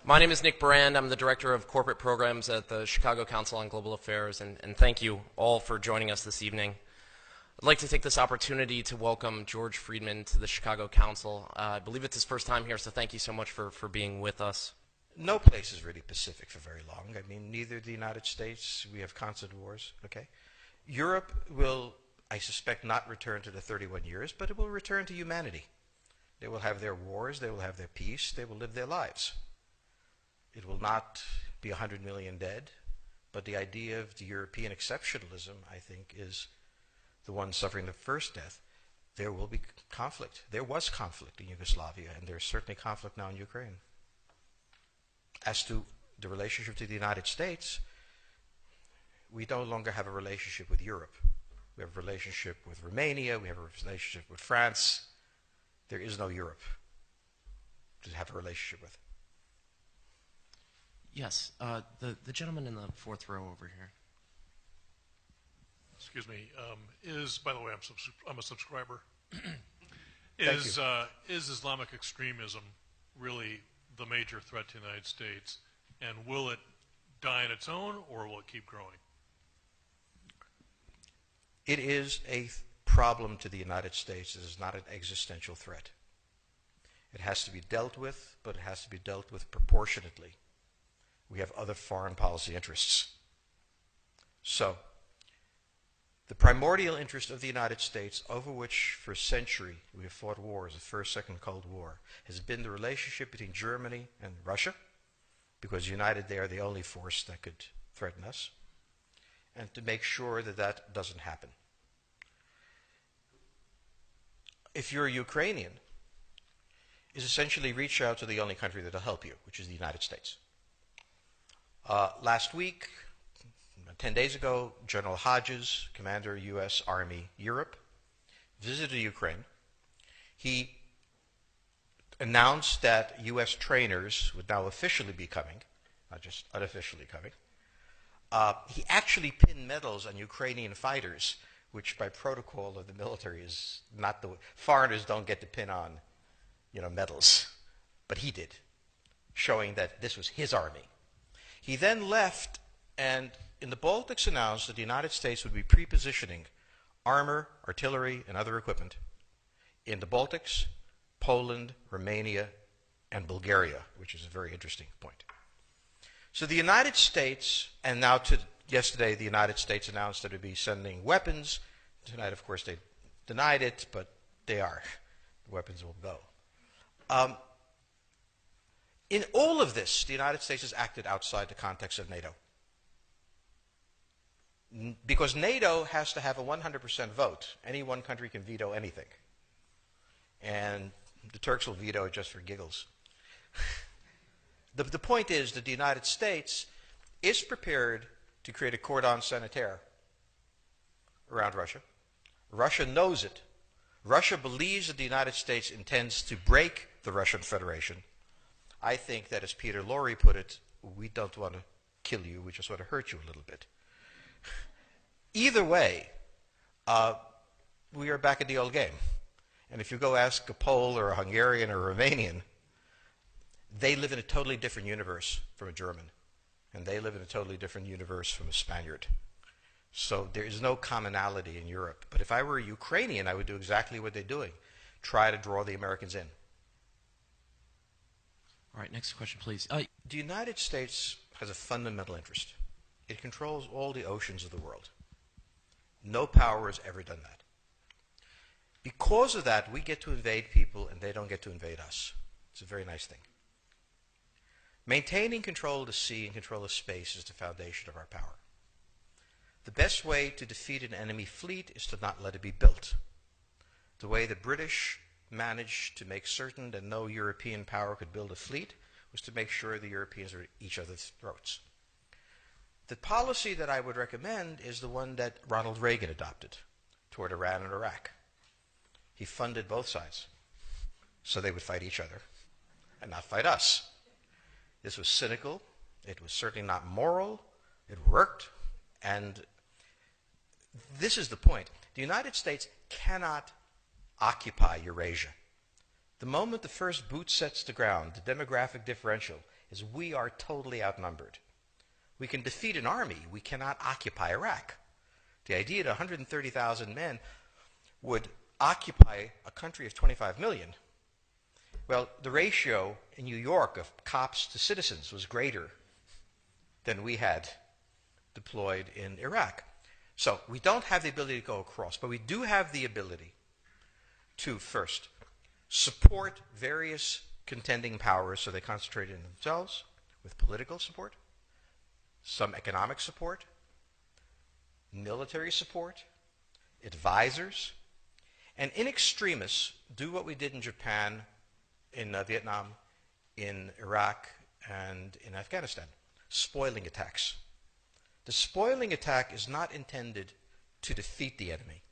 My name is Nick Brand. I'm the Director of Corporate Programs at the Chicago Council on Global Affairs, and thank you all for joining us this evening. I'd like to take this opportunity to welcome Goerge Freedman to the Chicago Council. I believe it's his first time here, so thank you so much for being with us. No place is really pacific for very long. I mean, neither the United States, we have constant wars, okay? Europe will, I suspect, not return to the 31 years, but it will return to humanity. They will have their wars, they will have their peace, they will live their lives. It will not be 100 million dead, but the idea of the European exceptionalism, I think, is the one suffering the first death. There will be conflict. There was conflict in Yugoslavia, and there's certainly conflict now in Ukraine. As to the relationship to the United States, we no longer have a relationship with Europe. We have a relationship with Romania, we have a relationship with France. There is no Europe to have a relationship with. Yes, the gentleman in the fourth row over here. Excuse me. By the way, I'm a subscriber. Is Islamic extremism really the major threat to the United States, and will it die on its own, or will it keep growing? It is a problem to the United States. It is not an existential threat. It has to be dealt with, but it has to be dealt with proportionately. We have other foreign policy interests. So, the primordial interest of the United States, over which for a century we have fought wars, the First, Second Cold War, has been the relationship between Germany and Russia, because united they are the only force that could threaten us, and to make sure that that doesn't happen. If you're a Ukrainian, is essentially reach out to the only country that will help you, which is the United States. Last week, 10 days ago, General Hodges, Commander U.S. Army Europe, visited Ukraine. He announced that U.S. trainers would now officially be coming, not just unofficially coming. He actually pinned medals on Ukrainian fighters, which by protocol of the military is not the way. Foreigners don't get to pin on, medals. But he did, showing that this was his army. He then left and in the Baltics announced that the United States would be pre-positioning armor, artillery, and other equipment in the Baltics, Poland, Romania, and Bulgaria, which is a very interesting point. So the United States, and now yesterday the United States announced that it would be sending weapons. Tonight, of course, they denied it, but they are. The weapons will go. In all of this, the United States has acted outside the context of NATO. Because NATO has to have a 100% vote. Any one country can veto anything. And the Turks will veto it just for giggles. The point is that the United States is prepared to create a cordon sanitaire around Russia. Russia knows it. Russia believes that the United States intends to break the Russian Federation. I think that, as Peter Lorre put it, we don't want to kill you, we just want to hurt you a little bit. Either way, we are back at the old game. And if you go ask a Pole or a Hungarian or a Romanian, they live in a totally different universe from a German. And they live in a totally different universe from a Spaniard. So there is no commonality in Europe. But if I were a Ukrainian, I would do exactly what they're doing. Try to draw the Americans in. All right, next question, please. The United States has a fundamental interest. It controls all the oceans of the world. No power has ever done that. Because of that, we get to invade people and they don't get to invade us. It's a very nice thing. Maintaining control of the sea and control of space is the foundation of our power. The best way to defeat an enemy fleet is to not let it be built. The way the British managed to make certain that no European power could build a fleet was to make sure the Europeans were at each other's throats. The policy that I would recommend is the one that Ronald Reagan adopted toward Iran and Iraq. He funded both sides so they would fight each other and not fight us. This was cynical. It was certainly not moral. It worked. And this is the point. The United States cannot occupy Eurasia. The moment the first boot sets the ground, the demographic differential is we are totally outnumbered. We can defeat an army. We cannot occupy Iraq. The idea that 130,000 men would occupy a country of 25 million, well, the ratio in New York of cops to citizens was greater than we had deployed in Iraq. So we don't have the ability to go across, but we do have the ability to, first, support various contending powers so they concentrate in themselves with political support, some economic support, military support, advisors, and in extremis, do what we did in Japan, in Vietnam, in Iraq, and in Afghanistan, spoiling attacks. The spoiling attack is not intended to defeat the enemy.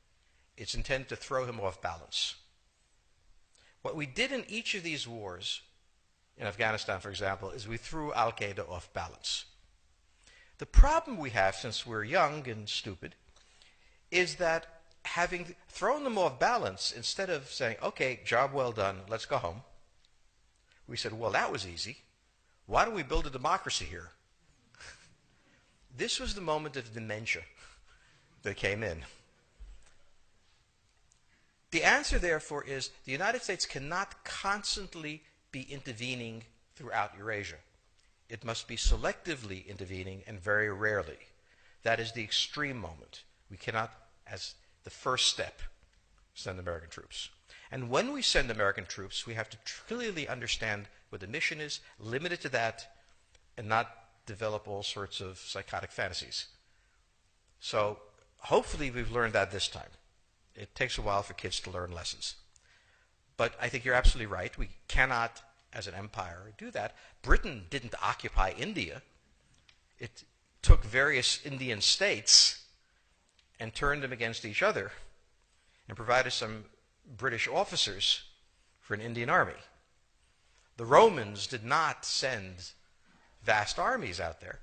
It's intended to throw him off balance. What we did in each of these wars, in Afghanistan, for example, is we threw Al-Qaeda off balance. The problem we have, since we're young and stupid, is that having thrown them off balance, instead of saying, okay, job well done, let's go home, we said, well, that was easy. Why don't we build a democracy here? This was the moment of dementia that came in. The answer, therefore, is the United States cannot constantly be intervening throughout Eurasia. It must be selectively intervening and very rarely. That is the extreme moment. We cannot, as the first step, send American troops. And when we send American troops, we have to clearly understand what the mission is, limit it to that, and not develop all sorts of psychotic fantasies. So hopefully we've learned that this time. It takes a while for kids to learn lessons. But I think you're absolutely right. We cannot, as an empire, do that. Britain didn't occupy India. It took various Indian states and turned them against each other and provided some British officers for an Indian army. The Romans did not send vast armies out there.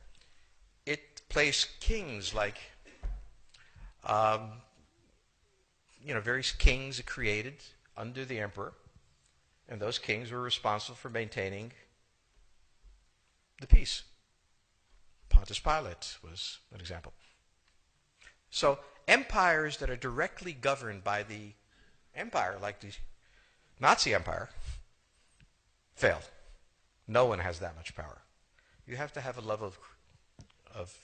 It placed kings like, various kings it created under the emperor, and those kings were responsible for maintaining the peace. Pontius Pilate was an example. So empires that are directly governed by the empire, like the Nazi Empire, fail. No one has that much power. You have to have a level of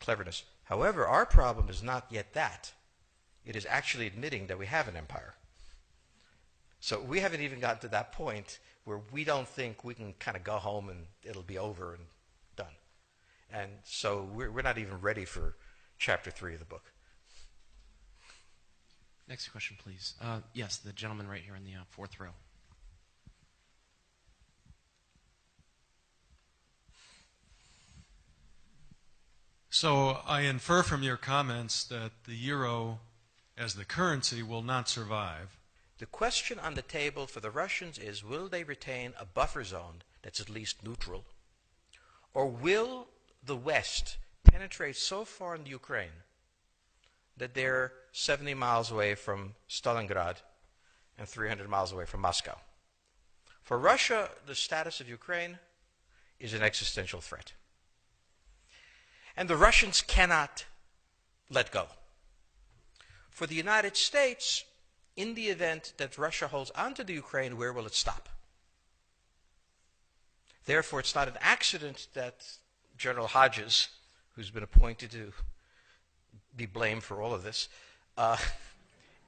cleverness. However, our problem is not yet that. It is actually admitting that we have an empire. So we haven't even gotten to that point where we don't think we can kind of go home and it'll be over and done. And so we're not even ready for chapter 3 of the book. Next question, please. Yes, the gentleman right here in the fourth row. So I infer from your comments that the euro as the currency will not survive. The question on the table for the Russians is, will they retain a buffer zone that's at least neutral? Or will the West penetrate so far in Ukraine that they're 70 miles away from Stalingrad and 300 miles away from Moscow? For Russia, the status of Ukraine is an existential threat. And the Russians cannot let go. For the United States, in the event that Russia holds onto the Ukraine, where will it stop? Therefore, it's not an accident that General Hodges, who's been appointed to be blamed for all of this,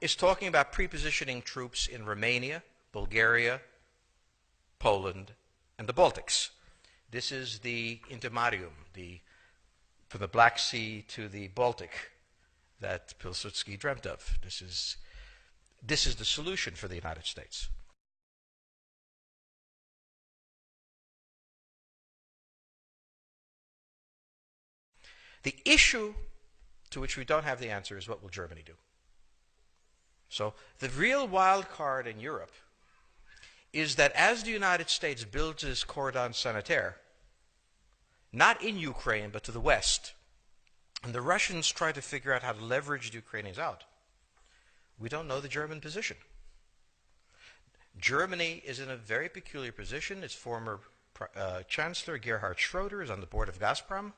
is talking about prepositioning troops in Romania, Bulgaria, Poland, and the Baltics. This is the intermarium, from the Black Sea to the Baltic, that Pilsudski dreamt of. This is the solution for the United States. The issue to which we don't have the answer is, what will Germany do? So the real wild card in Europe is that as the United States builds its cordon sanitaire, not in Ukraine but to the west, and the Russians try to figure out how to leverage the Ukrainians out, we don't know the German position. Germany is in a very peculiar position. Its former Chancellor Gerhard Schroeder is on the board of Gazprom.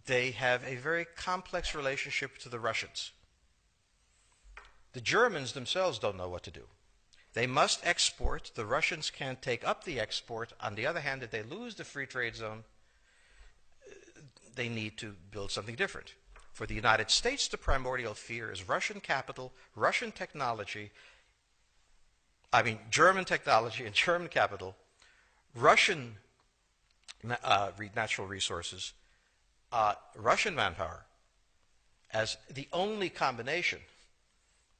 They have a very complex relationship to the Russians. The Germans themselves don't know what to do. They must export. The Russians can't take up the export. On the other hand, if they lose the free trade zone, they need to build something different. For the United States, the primordial fear is Russian capital, Russian technology, German technology and German capital, Russian natural resources, Russian manpower, as the only combination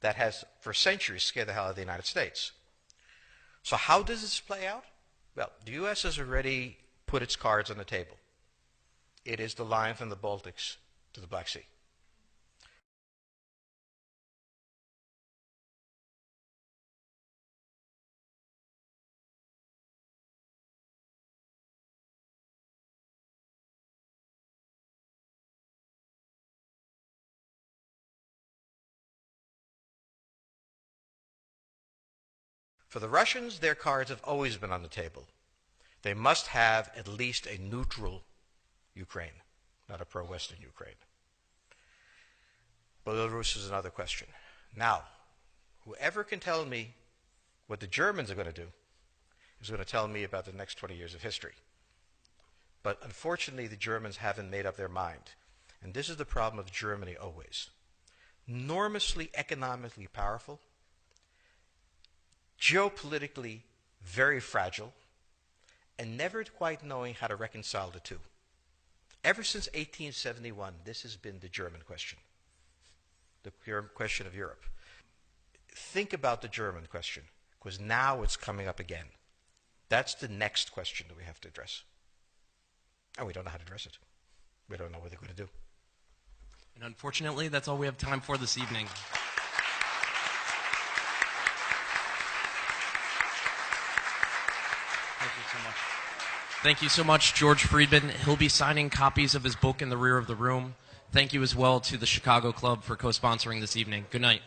that has for centuries scared the hell out of the United States. So how does this play out? Well, the U.S. has already put its cards on the table. It is the line from the Baltics to the Black Sea. For the Russians, their cards have always been on the table. They must have at least a neutral Ukraine, not a pro-Western Ukraine. Belarus is another question. Now, whoever can tell me what the Germans are going to do is going to tell me about the next 20 years of history. But unfortunately, the Germans haven't made up their mind. And this is the problem of Germany always. Enormously economically powerful, geopolitically very fragile, and never quite knowing how to reconcile the two. Ever since 1871, this has been the German question, the question of Europe. Think about the German question, because now it's coming up again. That's the next question that we have to address. And we don't know how to address it. We don't know what they're going to do. And unfortunately, that's all we have time for this evening. Thank you so much. Thank you so much, Goerge Freedman. He'll be signing copies of his book in the rear of the room. Thank you as well to the Chicago Club for co-sponsoring this evening. Good night.